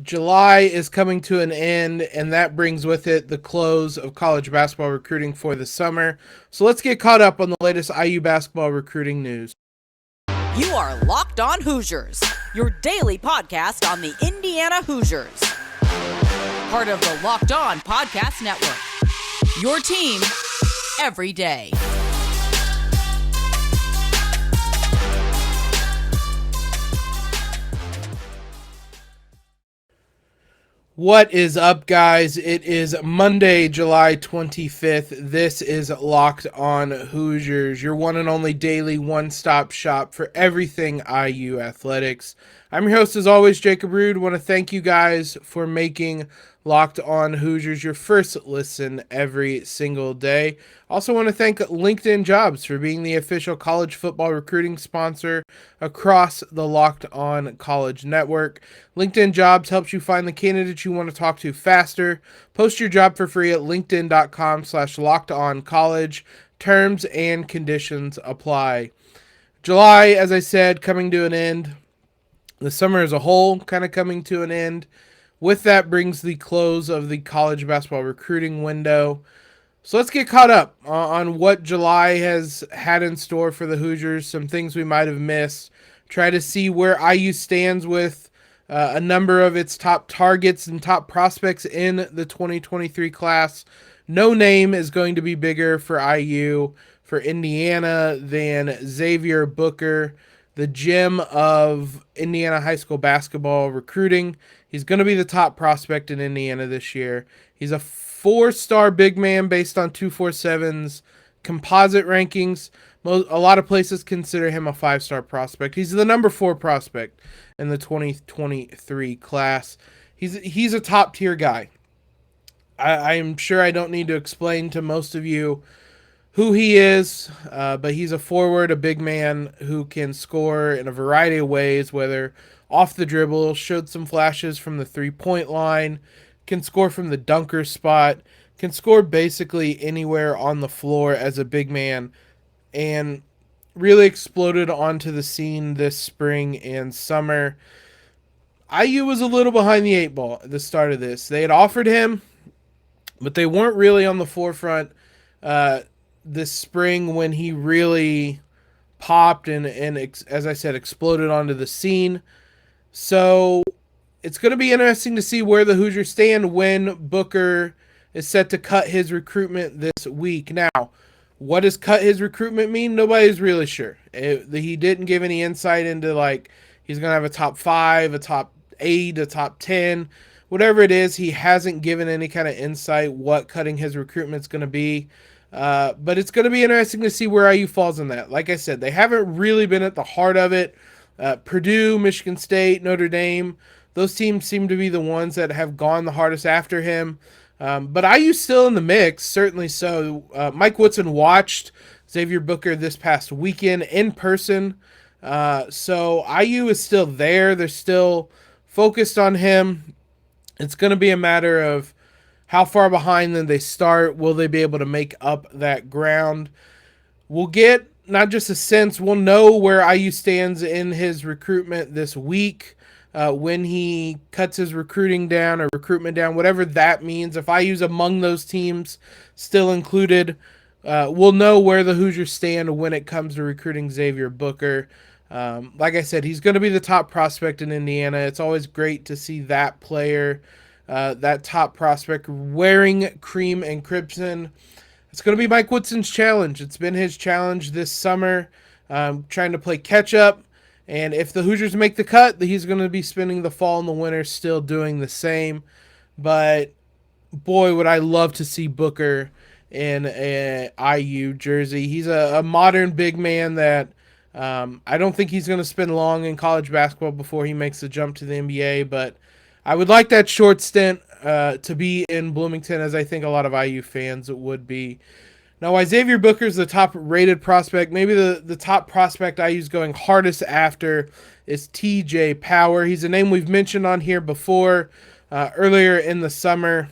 July is coming to an end, and that brings with it the close of college basketball recruiting for the summer. So let's get caught up on the latest IU basketball recruiting news. You are Locked On Hoosiers, your daily podcast on the Indiana Hoosiers. Part of the Locked On Podcast Network, your team every day. What is up, guys? It is Monday, July 25th. This is Locked On Hoosiers, your one and only daily one-stop shop for everything IU athletics. I'm your host, as always, Jacob Rude. Want to thank you guys for making Locked On Hoosiers your first listen every single day. Also want to thank LinkedIn Jobs for being the official college football recruiting sponsor across the Locked On College Network. LinkedIn Jobs helps you find the candidates you want to talk to faster. Post your job for free at linkedin.com/lockedoncollege. Terms and conditions apply. July, as I said, coming to an end. The summer as a whole kind of coming to an end. With that brings the close of the college basketball recruiting window. So let's get caught up on what July has had in store for the Hoosiers, some things we might have missed, try to see where IU stands with a number of its top targets and top prospects in the 2023 class. No name is going to be bigger for IU, for Indiana, than Xavier Booker, the gem of Indiana high school basketball recruiting. He's going to be the top prospect in Indiana this year. He's a four-star big man based on 247's composite rankings. A lot of places consider him a five-star prospect. He's the number 4 prospect in the 2023 class. He's a top-tier guy. I'm sure I don't need to explain to most of you who he is, but he's a forward, a big man who can score in a variety of ways, whether off the dribble, showed some flashes from the three-point line, can score from the dunker spot, can score basically anywhere on the floor as a big man, and really exploded onto the scene this spring and summer. IU was a little behind the 8 ball at the start of this. They had offered him, but they weren't really on the forefront this spring when he really popped and as I said, exploded onto the scene. So it's going to be interesting to see where the Hoosiers stand when Booker is set to cut his recruitment this week. Now, what does cut his recruitment mean? Nobody's really sure. He didn't give any insight into, like, he's going to have a top 5, a top 8, a top 10. Whatever it is, he hasn't given any kind of insight what cutting his recruitment is going to be. But it's going to be interesting to see where IU falls in that. Like I said, they haven't really been at the heart of it. Purdue, Michigan State, Notre Dame, those teams seem to be the ones that have gone the hardest after him. But IU's still in the mix, certainly so. Mike Woodson watched Xavier Booker this past weekend in person. So IU is still there. They're still focused on him. It's going to be a matter of how far behind then they start. Will they be able to make up that ground? We'll get not just a sense, we'll know where IU stands in his recruitment this week when he cuts his recruiting down or recruitment down, whatever that means. If IU's among those teams still included, we'll know where the Hoosiers stand when it comes to recruiting Xavier Booker. Like I said, he's going to be the top prospect in Indiana. It's always great to see that player, that top prospect, wearing cream and crimson. It's going to be Mike Woodson's challenge. It's been his challenge this summer, trying to play catch-up. And if the Hoosiers make the cut, he's going to be spending the fall and the winter still doing the same. But, boy, would I love to see Booker in a IU jersey. He's a modern big man that I don't think he's going to spend long in college basketball before he makes the jump to the NBA. But I would like that short stint to be in Bloomington, as I think a lot of IU fans would be. Now, why Xavier Booker is the top-rated prospect, maybe the top prospect IU's going hardest after is TJ Power. He's a name we've mentioned on here before. Earlier in the summer,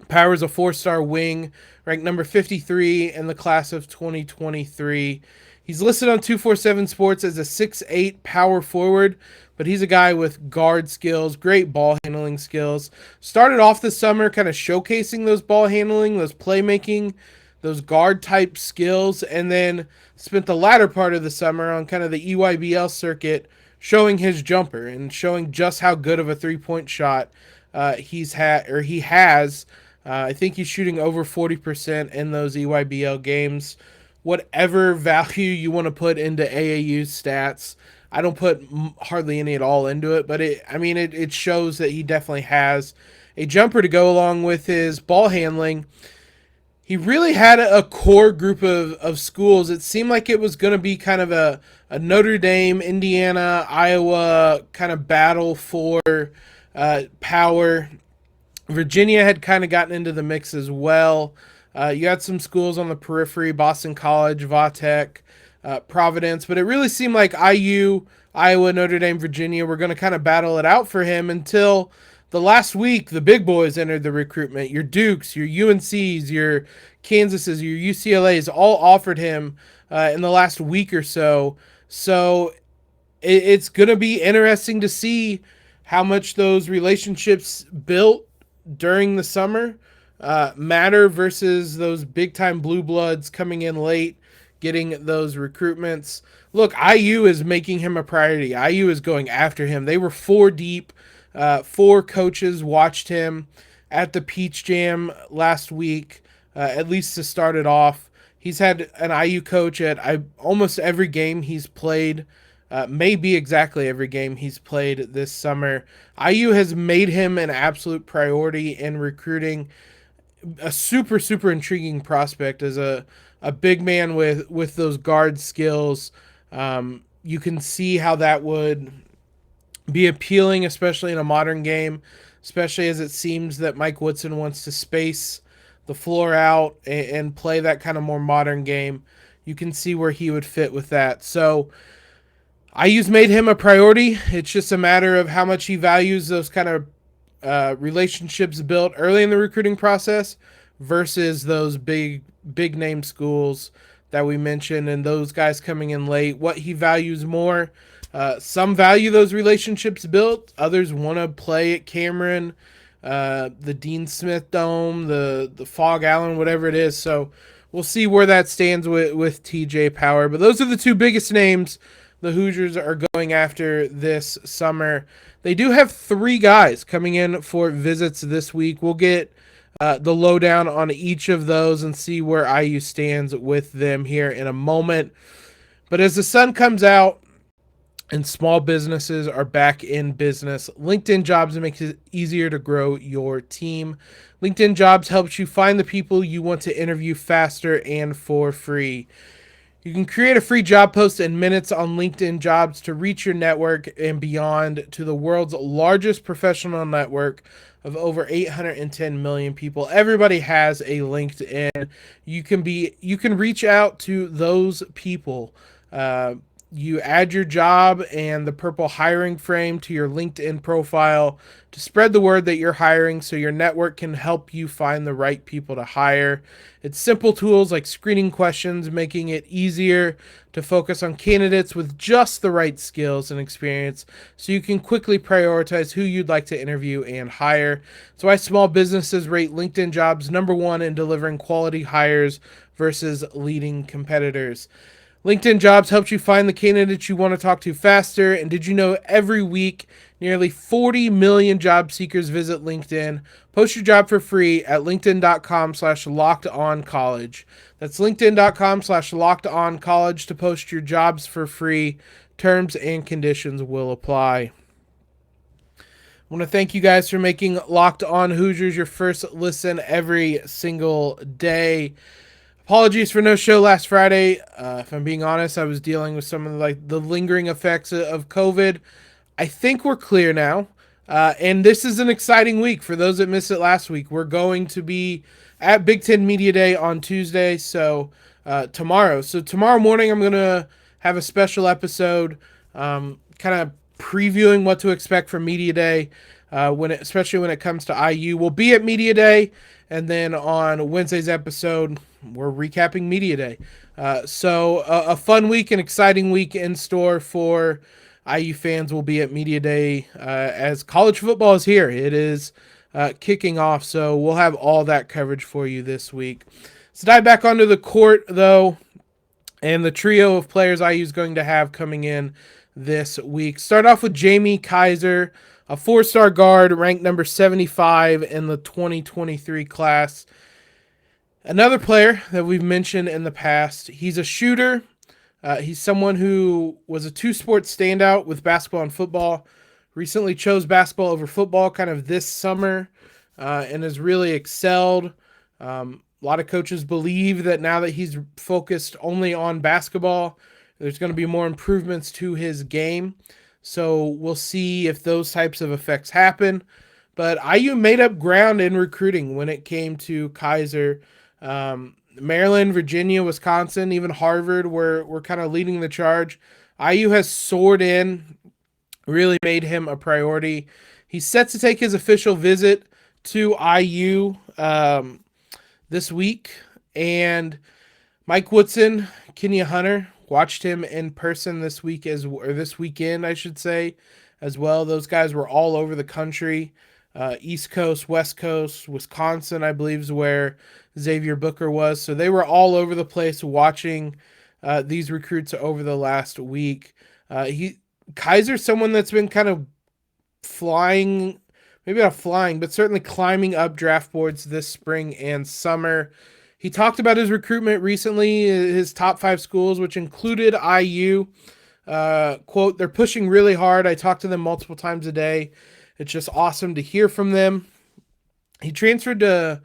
Power's a 4-star wing, ranked number 53 in the class of 2023. He's listed on 247 Sports as a 6'8" power forward, but he's a guy with guard skills, great ball handling skills. Started off the summer kind of showcasing those ball handling, those playmaking, those guard type skills, and then spent the latter part of the summer on kind of the EYBL circuit showing his jumper and showing just how good of a three-point shot he has. I think he's shooting over 40% in those EYBL games. Whatever value you want to put into AAU stats, I don't put hardly any at all into it, but it shows that he definitely has a jumper to go along with his ball handling. He really had a core group of schools. It seemed like it was going to be kind of a Notre Dame, Indiana, Iowa kind of battle for power. Virginia had kind of gotten into the mix as well. You had some schools on the periphery, Boston College, Vatech, Providence, but it really seemed like IU, Iowa, Notre Dame, Virginia were going to kind of battle it out for him until the last week. The big boys entered the recruitment. Your Dukes, your UNCs, your Kansases, your UCLAs all offered him in the last week or so. So it's going to be interesting to see how much those relationships built during the summer matter versus those big-time blue bloods coming in late, getting those recruitments. Look, IU is making him a priority. IU is going after him. They were 4 deep. 4 coaches watched him at the Peach Jam last week, at least to start it off. He's had an IU coach at almost every game he's played, maybe exactly every game he's played this summer. IU has made him an absolute priority in recruiting. A super, super intriguing prospect as a big man with those guard skills. You can see how that would be appealing, especially in a modern game, especially as it seems that Mike Woodson wants to space the floor out and play that kind of more modern game. You can see where he would fit with that. So IU's made him a priority. It's just a matter of how much he values those kind of relationships built early in the recruiting process versus those big name schools that we mentioned and those guys coming in late. What he values more. Some value those relationships built. Others want to play at Cameron, the Dean Smith Dome, the Fog Allen, whatever it is. So we'll see where that stands with TJ Power. But those are the 2 biggest names the Hoosiers are going after this summer. They do have 3 guys coming in for visits this week. We'll get the lowdown on each of those and see where IU stands with them here in a moment. But as the sun comes out and small businesses are back in business, LinkedIn Jobs makes it easier to grow your team. LinkedIn Jobs helps you find the people you want to interview faster and for free. You can create a free job post in minutes on LinkedIn Jobs to reach your network and beyond to the world's largest professional network of over 810 million people. Everybody has a LinkedIn. You can reach out to those people. You add your job and the purple hiring frame to your LinkedIn profile to spread the word that you're hiring so your network can help you find the right people to hire. It's simple tools like screening questions, making it easier to focus on candidates with just the right skills and experience so you can quickly prioritize who you'd like to interview and hire. That's why small businesses rate LinkedIn Jobs #1 in delivering quality hires versus leading competitors. LinkedIn Jobs helps you find the candidates you want to talk to faster. And did you know every week, nearly 40 million job seekers visit LinkedIn? Post your job for free at linkedin.com/lockedoncollege. That's linkedin.com/lockedoncollege to post your jobs for free. Terms and conditions will apply. I want to thank you guys for making Locked On Hoosiers your first listen every single day. Apologies for no show last Friday. If I'm being honest, I was dealing with some of the lingering effects of COVID. I think we're clear now. And this is an exciting week. For those that missed it last week, we're going to be at Big Ten Media Day on Tuesday, tomorrow. So tomorrow morning, I'm going to have a special episode kind of previewing what to expect from Media Day, especially when it comes to IU. We'll be at Media Day, and then on Wednesday's episode, we're recapping Media Day. So a fun week, an exciting week in store for IU fans will be at Media Day as college football is here. It is kicking off, so we'll have all that coverage for you this week. Let's dive back onto the court, though, and the trio of players IU is going to have coming in this week. Start off with Jamier Kaiser, a four-star guard ranked number 75 in the 2023 class. Another player that we've mentioned in the past. He's a shooter. He's someone who was a two-sport standout with basketball and football. Recently chose basketball over football kind of this summer and has really excelled. A lot of coaches believe that now that he's focused only on basketball, there's going to be more improvements to his game. So we'll see if those types of effects happen. But IU made up ground in recruiting when it came to Kaiser. Maryland, Virginia, Wisconsin, even Harvard were kind of leading the charge. IU has soared in, really made him a priority. He's set to take his official visit to IU this week. And Mike Woodson, Kenya Hunter, watched him in person this weekend, I should say, as well. Those guys were all over the country. East Coast, West Coast, Wisconsin, I believe, is where Xavier Booker was. So they were all over the place watching these recruits over the last week. Kaiser's someone that's been kind of flying, maybe not flying, but certainly climbing up draft boards this spring and summer. He talked about his recruitment recently, his top 5 schools, which included IU. Quote, "They're pushing really hard. I talk to them multiple times a day. It's just awesome to hear from them." He transferred to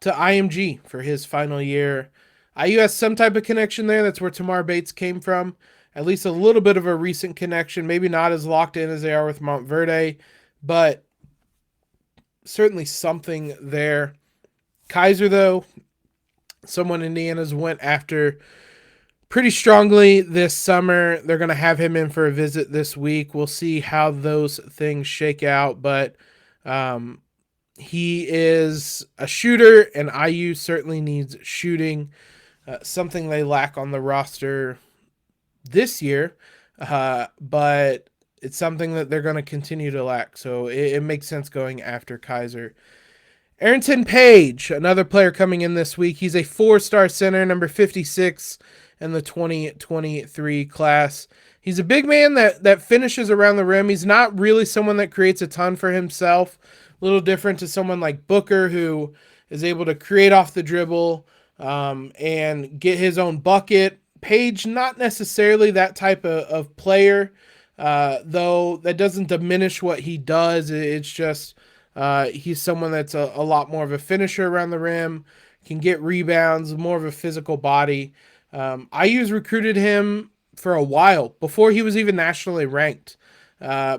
IMG for his final year. IU has some type of connection there. That's where Tamar Bates came from. At least a little bit of a recent connection. Maybe not as locked in as they are with Montverde, but certainly something there. Kaiser, though, someone Indiana's went after pretty strongly this summer. They're going to have him in for a visit this week. We'll see how those things shake out, but he is a shooter, and IU certainly needs shooting, something they lack on the roster this year, but it's something that they're going to continue to lack, so it makes sense going after Kaiser. Arrinten Page, another player coming in this week. He's a 4-star center, number 56 in the 2023 class. He's a big man that finishes around the rim. He's not really someone that creates a ton for himself. A little different to someone like Booker, who is able to create off the dribble and get his own bucket. Page, not necessarily that type of player, though that doesn't diminish what he does. It's just he's someone that's a lot more of a finisher around the rim, can get rebounds, more of a physical body. IU's recruited him for a while, before he was even nationally ranked,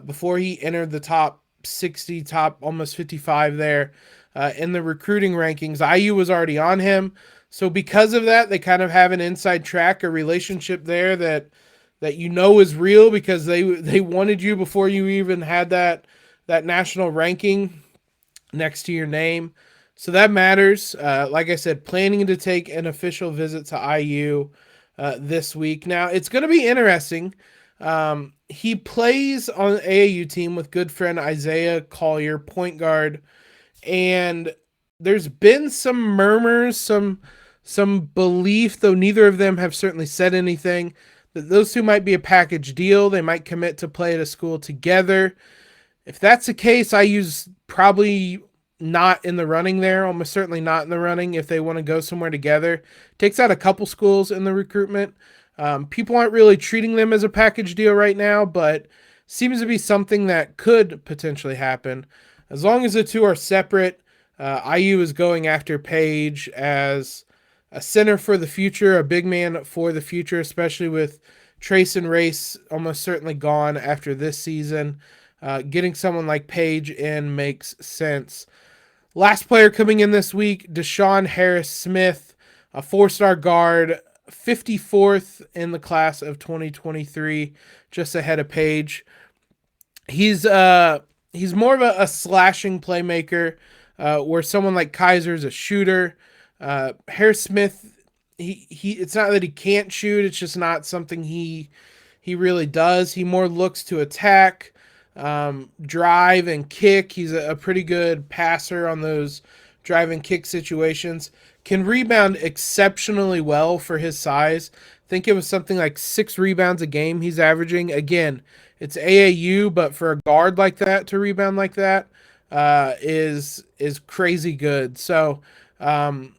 before he entered the top 60, top almost 55 there in the recruiting rankings. IU was already on him. So because of that, they kind of have an inside track, a relationship there that is real, because they wanted you before you even had that national ranking next to your name. So that matters. Like I said, planning to take an official visit to IU this week. Now, it's going to be interesting. He plays on the AAU team with good friend Isaiah Collier, point guard, and there's been some murmurs, some belief, though neither of them have certainly said anything, that those two might be a package deal. They might commit to play at a school together. If that's the case, IU's probably not in the running there, almost certainly not in the running if they want to go somewhere together. Takes out a couple schools in the recruitment. People aren't really treating them as a package deal right now, but seems to be something that could potentially happen. As long as the two are separate, IU is going after Page as a center for the future, a big man for the future, especially with Trace and Race almost certainly gone after this season. Getting someone like Page in makes sense. Last player coming in this week, DeShawn Harris-Smith, a 4-star guard, 54th in the class of 2023, just ahead of Page. He's more of a slashing playmaker, where someone like Kaiser is a shooter. Harris-Smith he it's not that he can't shoot, it's just not something he really does. He more looks to attack, drive and kick. He's a pretty good passer on those drive and kick situations. Can rebound exceptionally well for his size. I think it was something like 6 rebounds a game he's averaging. Again, it's AAU, but for a guard like that to rebound like that is crazy good. So an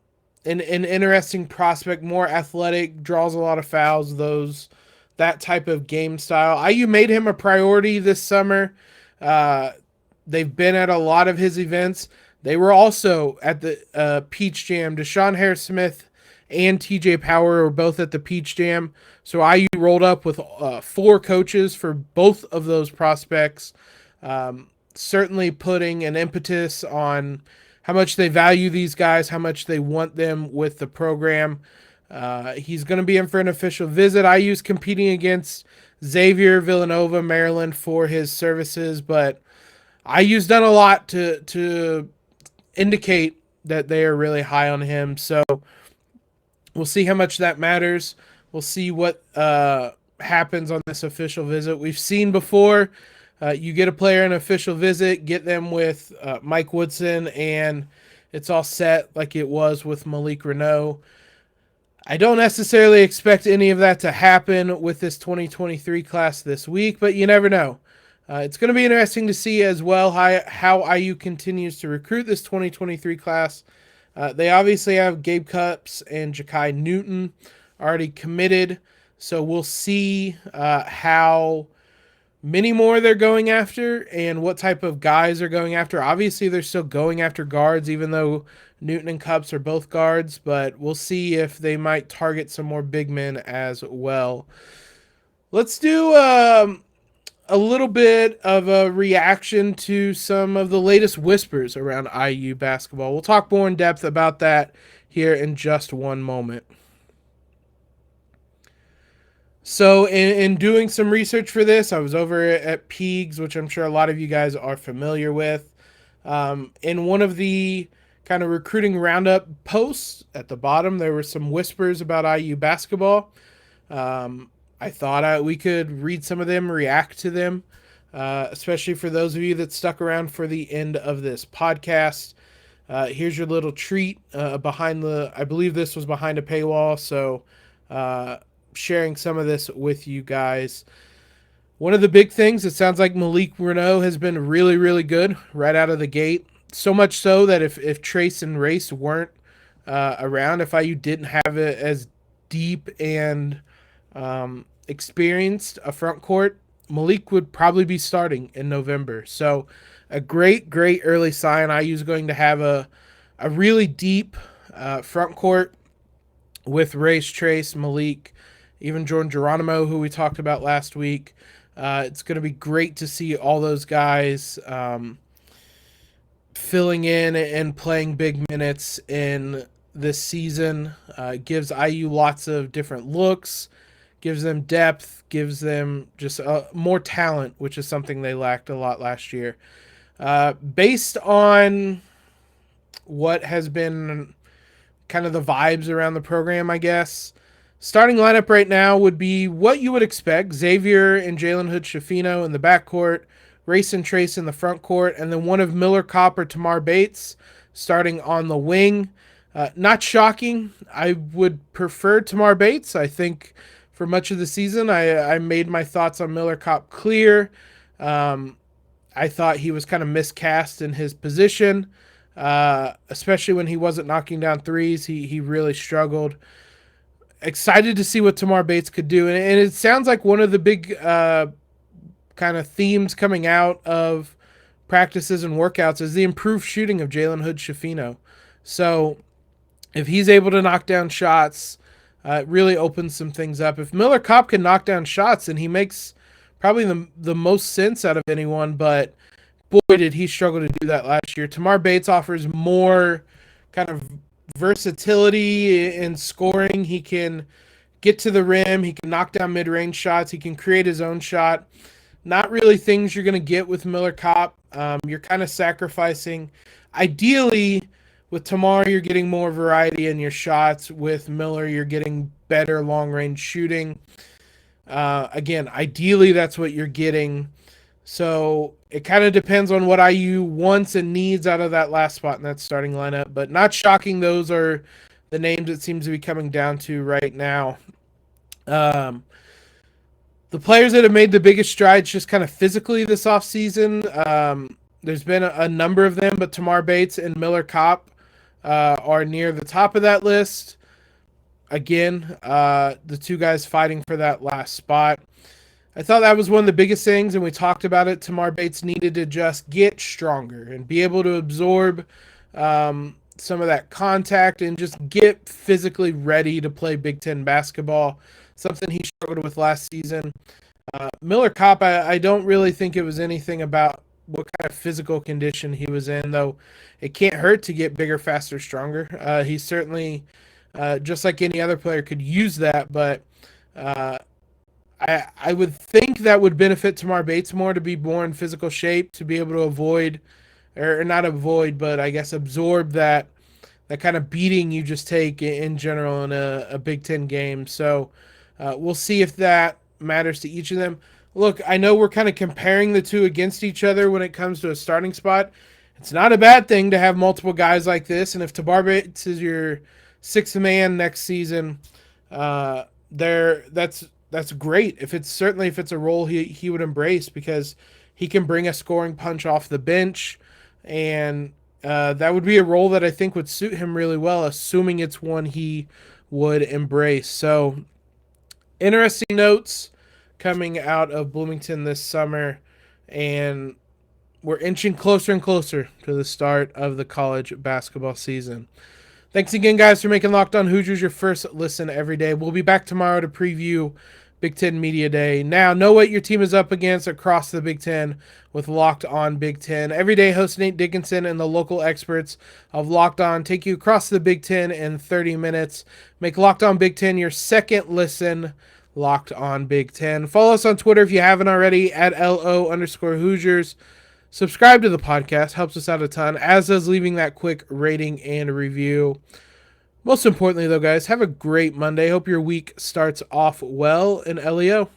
interesting prospect, more athletic, draws a lot of fouls, that type of game style. IU made him a priority this summer. They've been at a lot of his events. They were also at the Peach Jam. DeShawn Harris-Smith and TJ Power were both at the Peach Jam. So IU rolled up with 4 coaches for both of those prospects. Certainly putting an impetus on how much they value these guys, how much they want them with the program. He's going to be in for an official visit. IU's competing against Xavier, Villanova, Maryland for his services, but IU's done a lot to indicate that they are really high on him. So we'll see how much that matters. We'll see what happens on this official visit. We've seen before, you get a player an official visit, get them with Mike Woodson, and it's all set like it was with Malik Renault. I don't necessarily expect any of that to happen with this 2023 class this week, but you never know. It's going to be interesting to see as well how IU continues to recruit this 2023 class. They obviously have Gabe Cupps and Jakai Newton already committed, so we'll see how many more they're going after and what type of guys they're going after. Obviously, they're still going after guards, even though Newton and Cupps are both guards, but we'll see if they might target some more big men as well. Let's do a little bit of a reaction to some of the latest whispers around IU basketball. We'll talk more in depth about that here in just one moment. So in doing some research for this, I was over at Peegs, which I'm sure a lot of you guys are familiar with. In one of the kind of recruiting roundup posts at the bottom, there were some whispers about IU basketball. I thought we could read some of them, react to them, especially for those of you that stuck around for the end of this podcast. Here's your little treat I believe this was behind a paywall, so sharing some of this with you guys. One of the big things, it sounds like Malik Renault has been really, really good right out of the gate. So much so that if Trace and Race weren't around, if IU didn't have it as deep and experienced a front court, Malik would probably be starting in November. So a great early sign. IU's going to have a really deep front court with Race, Trace, Malik, even Jordan Geronimo, who we talked about last week. It's going to be great to see all those guys filling in and playing big minutes in this season. Gives IU lots of different looks, gives them depth, gives them just more talent, which is something they lacked a lot last year. Based on what has been kind of the vibes around the program, I guess, starting lineup right now would be what you would expect. Xavier and Jalen Hood-Schifino in the backcourt, Race and Trace in the front court, and then one of Miller Kopp or Tamar Bates starting on the wing. Not shocking. I would prefer Tamar Bates. I think for much of the season, I made my thoughts on Miller Kopp clear. I thought he was kind of miscast in his position, especially when he wasn't knocking down threes. He really struggled. Excited to see what Tamar Bates could do. And it sounds like one of the big kind of themes coming out of practices and workouts is the improved shooting of Jalen Hood-Schifino. So if he's able to knock down shots, it really opens some things up. If Miller Kopp can knock down shots, then he makes probably the most sense out of anyone, but boy, did he struggle to do that last year. Tamar Bates offers more kind of versatility in scoring. He can get to the rim. He can knock down mid-range shots. He can create his own shot. Not really things you're going to get with Miller Kopp. You're kind of sacrificing. Ideally, With Tamar, you're getting more variety in your shots. With Miller, you're getting better long-range shooting. Again, ideally, that's what you're getting. So it kind of depends on what IU wants and needs out of that last spot in that starting lineup. But not shocking, those are the names it seems to be coming down to right now. The players that have made the biggest strides just kind of physically this offseason, there's been a number of them, but Tamar Bates and Miller Kopp are near the top of that list. Again, the two guys fighting for that last spot. I thought that was one of the biggest things, and we talked about it. Tamar Bates needed to just get stronger and be able to absorb some of that contact and just get physically ready to play Big Ten basketball, something he struggled with last season. Miller Kopp, I don't really think it was anything about what kind of physical condition he was in, though it can't hurt to get bigger, faster, stronger. He certainly, just like any other player, could use that, but I would think that would benefit Tamar Bates more to be more in physical shape, to be able to avoid, or not avoid, but I guess absorb that kind of beating you just take in general in a Big Ten game. So we'll see if that matters to each of them. Look, I know we're kind of comparing the two against each other when it comes to a starting spot. It's not a bad thing to have multiple guys like this, and if Tamar Bates is your sixth man next season, that's great. If it's a role he would embrace, because he can bring a scoring punch off the bench, and that would be a role that I think would suit him really well, assuming it's one he would embrace. So, interesting notes coming out of Bloomington this summer, and we're inching closer and closer to the start of the college basketball season. Thanks again, guys, for making Locked On Hoosiers your first listen every day. We'll be back tomorrow to preview Big Ten Media Day. Now, know what your team is up against across the Big Ten with Locked On Big Ten. Every day, host Nate Dickinson and the local experts of Locked On take you across the Big Ten in 30 minutes. Make Locked On Big Ten your second listen. Locked On Big Ten. Follow us on Twitter if you haven't already at LO_Hoosiers. Subscribe to the podcast. Helps us out a ton, as does leaving that quick rating and review. Most importantly, though, guys, have a great Monday. Hope your week starts off well in LEO.